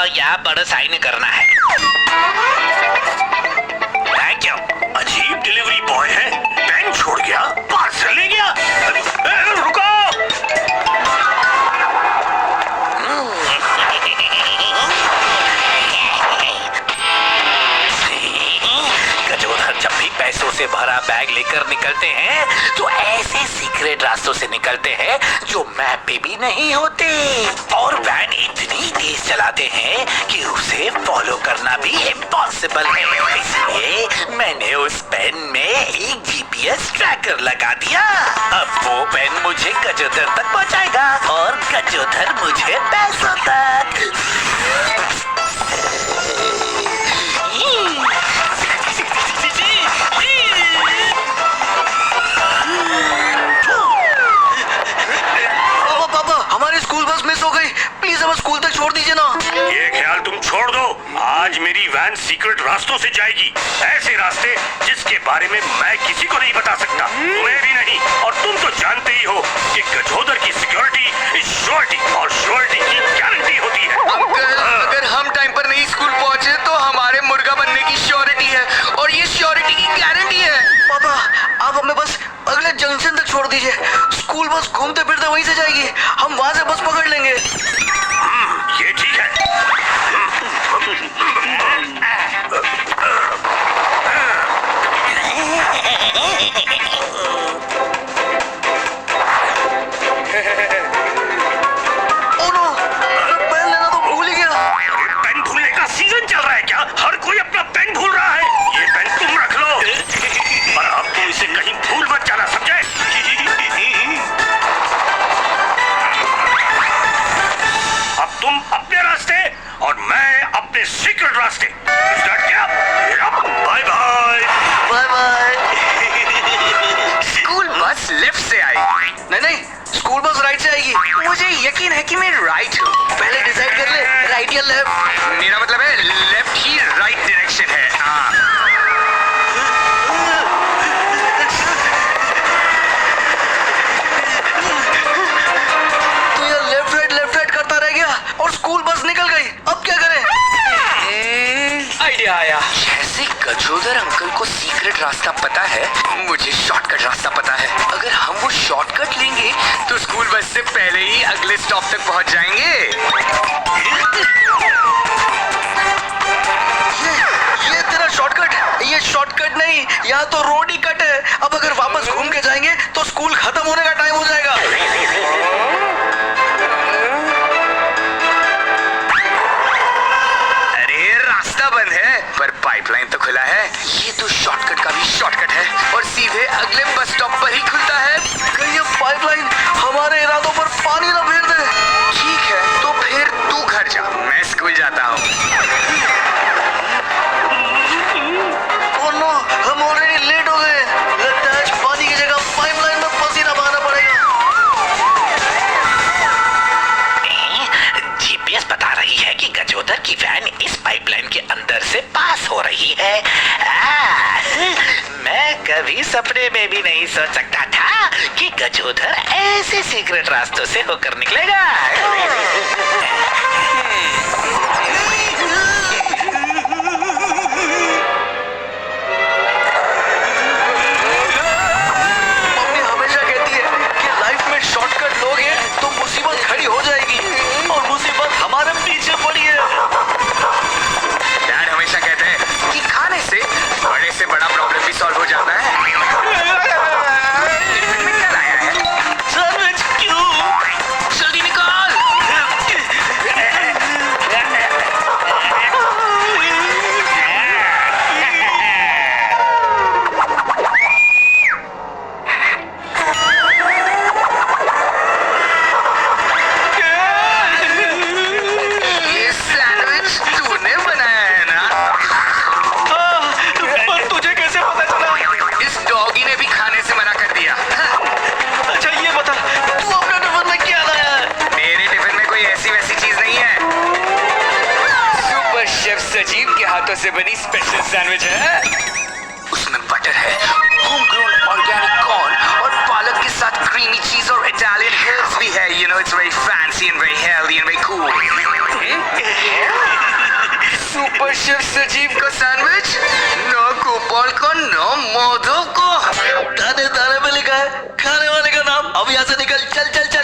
यहाँ पर साइन करना है। Thank you. अजीब डिलीवरी बॉय है, पेन छोड़ गया, पार्सल ले गया। रुको। गजोधर जब भी पैसों से भरा बैग लेकर निकलते हैं तो ऐसे सीक्रेट रास्तों से निकलते हैं जो मैप पे भी नहीं होते, और वैन इतनी तेज चलाते हैं कि उसे फॉलो करना भी इम्पॉसिबल है। इसलिए मैंने उस पेन में एक जीपीएस ट्रैकर लगा दिया। अब वो पेन मुझे गजोधर तक पहुंचाएगा और गजोधर मुझे पैसों तक। हमारी स्कूल बस मिस हो गई, प्लीज हमें स्कूल तक छोड़ दीजिए ना। ये ख्याल तुम छोड़ दो, आज मेरी वैन सीक्रेट रास्तों से जाएगी, ऐसे रास्ते जिसके बारे में मैं किसी को नहीं बता सकता, मैं भी नहीं। और तुम तो जानते ही हो कि गजोधर की सिक्योरिटी इज श्योरिटी, और श्योरिटी की गारंटी होती है। अगर हम टाइम पर नहीं स्कूल पहुंचे तो हमारे मुर्गा बनने की श्योरिटी है, और ये श्योरिटी की गारंटी है। पापा आप हमें बस अगले जंक्शन तक छोड़ दीजिए, स्कूल बस घूमते फिरते वहीं से जाएगी, हम वहां से बस पकड़ लेंगे। ये ठीक है। ओह नो, पेन लेना तो भूल ही गया। पेन भूलने का सीजन चल रहा है क्या? हर कोई अपना पेन भूल रहा है। ये पेन तुम रख लो, पर अब तुम इसे कहीं भूल मत जाना, समझे? अब तुम अपने रास्ते और मैं अपने सीक्रेट रास्ते। Bye bye. Bye bye. School bus left से आई। नहीं, स्कूल बस राइट से आएगी। मुझे यकीन है कि मैं राइट हूँ। पहले डिसाइड कर ले, राइट या लेफ्ट। मेरा मतलब है लेफ्ट ही राइट डायरेक्शन है। तो ये लेफ्ट राइट करता रह गया और स्कूल बस निकल गई। अब क्या करें? आइडिया आया। जैसे गजोधर अंकल को सीक्रेट रास्ता पता है, मुझे शॉर्टकट रास्ता पता है। अगर हम वो शॉर्टकट लेंगे तो स्कूल बस से पहले ही अगले स्टॉप तक पहुंच जाएंगे। ये तेरा शॉर्टकट है। ये शॉर्टकट नहीं, यहाँ तो रोड ही कट है। अब अगर वापस घूम के जाएंगे तो स्कूल खत्म होने का टाइम हो जाएगा। बंद है पर पाइपलाइन तो खुला है। ये तो शॉर्टकट का भी शॉर्टकट है और सीधे अगले बस स्टॉप पर ही खुलता है। कहीं ये पाइपलाइन हमारे इरादों पर पानी ना फेर दे। ठीक है, तो फिर तू घर जा, मैं स्कूल जाता हूँ। ओह नो, हम ऑलरेडी लेट हो गए। लगता है आज पानी की जगह पाइपलाइन में पसीना बहाना पड़ेगा। जीपीएस बता रही है कि गजोधर की वैन इस पाइपलाइन के अंदर से पास हो रही है। मैं कभी सपने में भी नहीं सोच सकता था कि गजोधर ऐसे सीक्रेट रास्तों से होकर निकलेगा। मम्मी हमेशा कहती है कि लाइफ में शॉर्टकट लोगे तो मुसीबत खड़ी हो जाएगी, और मुसीबत हमारे पीछे पड़ी है। डैड हमेशा कहते हैं कि खाने से बड़े से बड़ा प्रॉब्लम भी सॉल्व हो जाता है। टिफिन में क्या लाया है? सैंडविच। क्यों? जल्दी निकाल। ये सैंडविच तूने बनाया है ना? पर तुझे कैसे पता चला? इस डॉगी ने भी खाने से मना कर दिया। अच्छा ये बता, तू अपने टिफिन में क्या लाया है? मेरे टिफिन में कोई ऐसी वैसी चीज नहीं है। सुपर शेफ सजीव के हाथों से बनी स्पेशल सैंडविच है। उसमें बटर है, होम ग्रोन ऑर्गेनिक कॉर्न और पालक के साथ क्रीमी चीज और इटालियन हर्ब्स भी है। You know it's very fancy and very healthy and very cool. Super chef सजीव का सैंडविच, न गोपाल का न माधव का। दाने दाने में लिखा है खाने वाले का नाम। अब यहाँ से निकल, चल चल चल।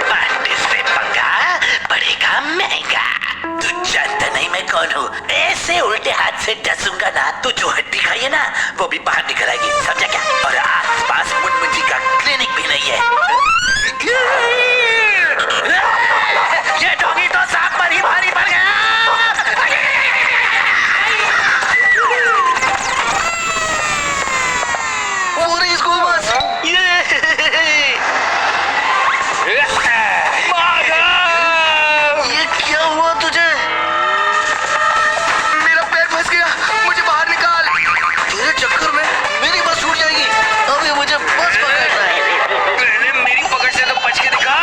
पांडे से पंगा पड़ेगा महंगा। तू जानता नहीं मैं कौन हूँ। ऐसे उल्टे हाथ से डसूंगा ना तो जो हड्डी खाई है ना वो भी बाहर निकल आएगी, समझा क्या? और आस पास मुंजी का क्लिनिक भी नहीं है। ये डॉगी तो सांप पर ही भारी पड़ गया। वो रही स्कूल बस। ये क्या हुआ तुझे? मेरा पैर फंस गया, मुझे बाहर निकाल। तेरे चक्कर में मेरी बस छूट जाएगी। अभी मुझे बस पकड़ना है। पहले मेरी पकड़ से तो बच के दिखा।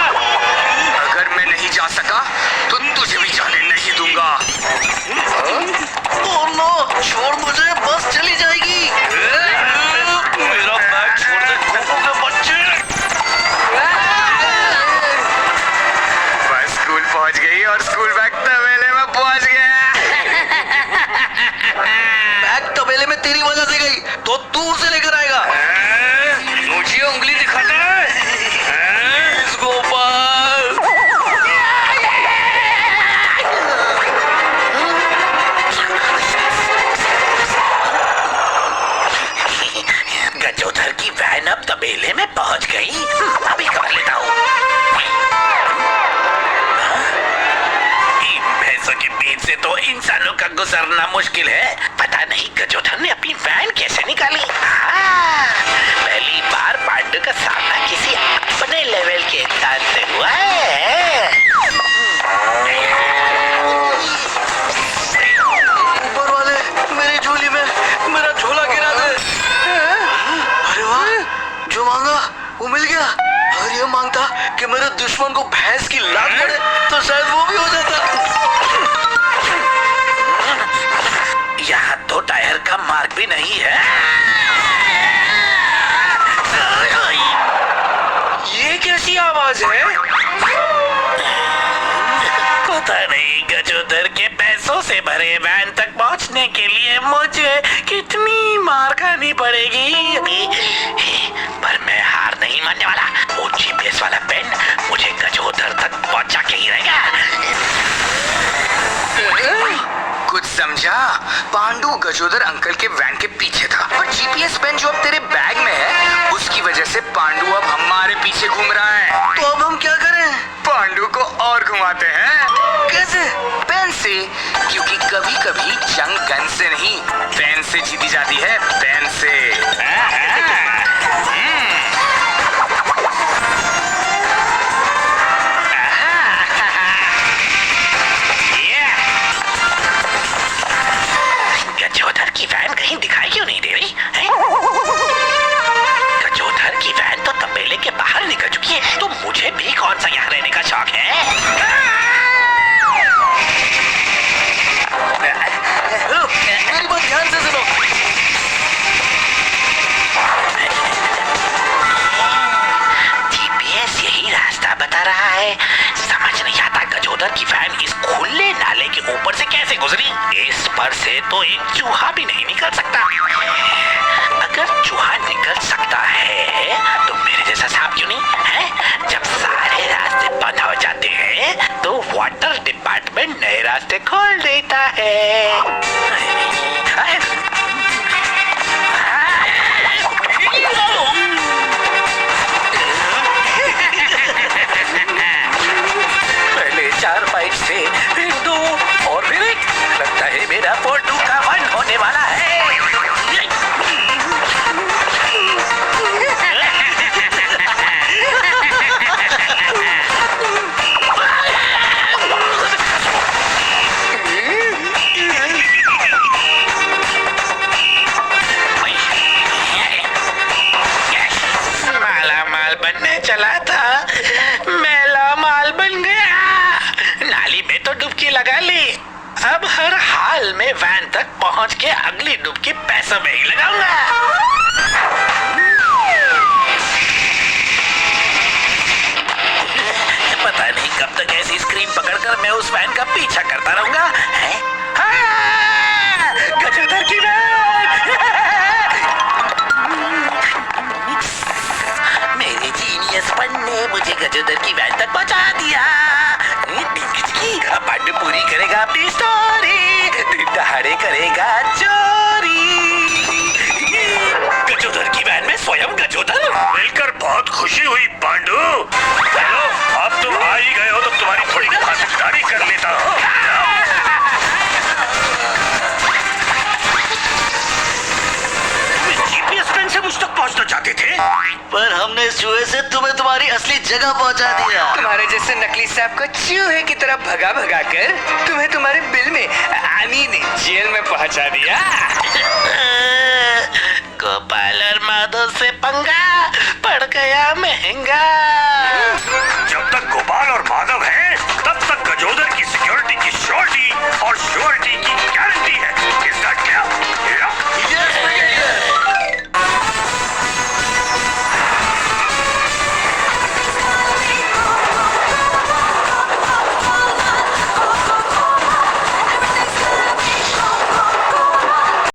अगर मैं नहीं जा सका तो तुझे भी जाने नहीं दूंगा। ओह नो, छोड़ मुझे, बस चली जाएगी। मेरा बैग छोड़ दे गोपू के बच्चे। बस स्कूल पहुंच गई और स्कूल बैग तबेले में पहुंच गया। बैग तबेले में तेरी वजह से गई तो तू उसे लेकर आएगा। मुझे उंगली दिखाता है। इस गोपाल। गजोधर की वैन अब तबेले में पहुंच गई। अभी कर लेता हूँ। इन भैंसों के बीच से तो इंसानों का गुजरना मुश्किल है। पता नहीं गजोधर ने अपनी वैन कैसे निकाली। पहली बार पांडु का सामना किसी अपने लेवल के इंसान से हुआ है। ऊपर वाले मेरी झोली में मेरा झोला गिरा दे। अरे वाह, जो मांगा वो मिल गया। अगर ये मांगता कि मेरे दुश्मन को भैंस की लात पड़े तो शायद वो भी हो जाता। यहाँ तो टायर का मार्ग भी नहीं है। ये कैसी आवाज है? पता नहीं गजोधर के पैसों से भरे वैन तक पहुंचने के लिए मुझे कितनी मार खानी पड़ेगी। पर मैं हार नहीं मानने वाला। वो जीपीएस वाला पेन मुझे गजोधर तक पहुंचा के ही रहेगा। कुछ समझा? पांडु गजोदर अंकल के वैन के पीछे था और जीपीएस पेन जो अब तेरे बैग में है उसकी वजह से पांडु अब हमारे पीछे घूम रहा है। तो अब हम क्या करें? पांडु को और घुमाते हैं। कैसे? पेन से, क्योंकि कभी कभी जंग गन से नहीं पेन से जीती जाती है। पेन से। गजोधर की वैन कहीं दिखाई क्यों नहीं दे रही है? गजोधर की वैन तो तबेले के बाहर निकल चुकी है, तो मुझे भी कौन सा यहाँ रहने का शौक है? मेरी बात ध्यान से सुनो। जीपीएस यही रास्ता बता रहा है। समझ नहीं आता गजोधर की वैन इस खुले नाले के ऊपर से कैसे गुजरी। इस पर से तो एक चूहा भी नहीं निकल सकता। अगर चूहा निकल सकता है तो मेरे जैसा सांप क्यों नहीं है? जब सारे रास्ते बंद हो जाते हैं तो वाटर डिपार्टमेंट नए रास्ते खोल देता है। पहले 4 पाइप से फिर 2 और फिर 1। लगता है मेरा पोटू का 1 होने वाला है। माला माल बनने चला था, मेला माल बन गया। नाले लगा ली। अब हर हाल में वैन तक पहुंच के अगली डुबकी पैसों में ही लगाऊंगा। पता नहीं कब तक ऐसी स्क्रीन पकड़कर मैं उस वैन का पीछा करता रहूंगा। गजोदर की वैन! मेरे जीनियसपन ने मुझे गजोदर की वैन तक पहुंचा दिया। पांडु पूरी करेगा अपनी स्टोरी, दिन दहाड़े करेगा चोरी। गजोदर की वैन में स्वयं गजोदर। मिलकर बहुत खुशी हुई पांडु। चलो अब तुम आ ही गए हो तो तुम्हारी थोड़ी खातिरदारी कर लेता हूँ। जीपीएस पेन से मुझ तक पहुँचना चाहते थे, पर हमने इस चूहे से तुम्हें तुम्हारी असली जगह पहुंचा दिया। तुम्हारे जैसे नकली सांप को चूहे की तरह भगा भगा कर तुम्हें तुम्हारे बिल में आई मीन जेल में पहुंचा दिया। गोपाल और माधव से पंगा पड़ गया महंगा। जब तक गोपाल और माधव है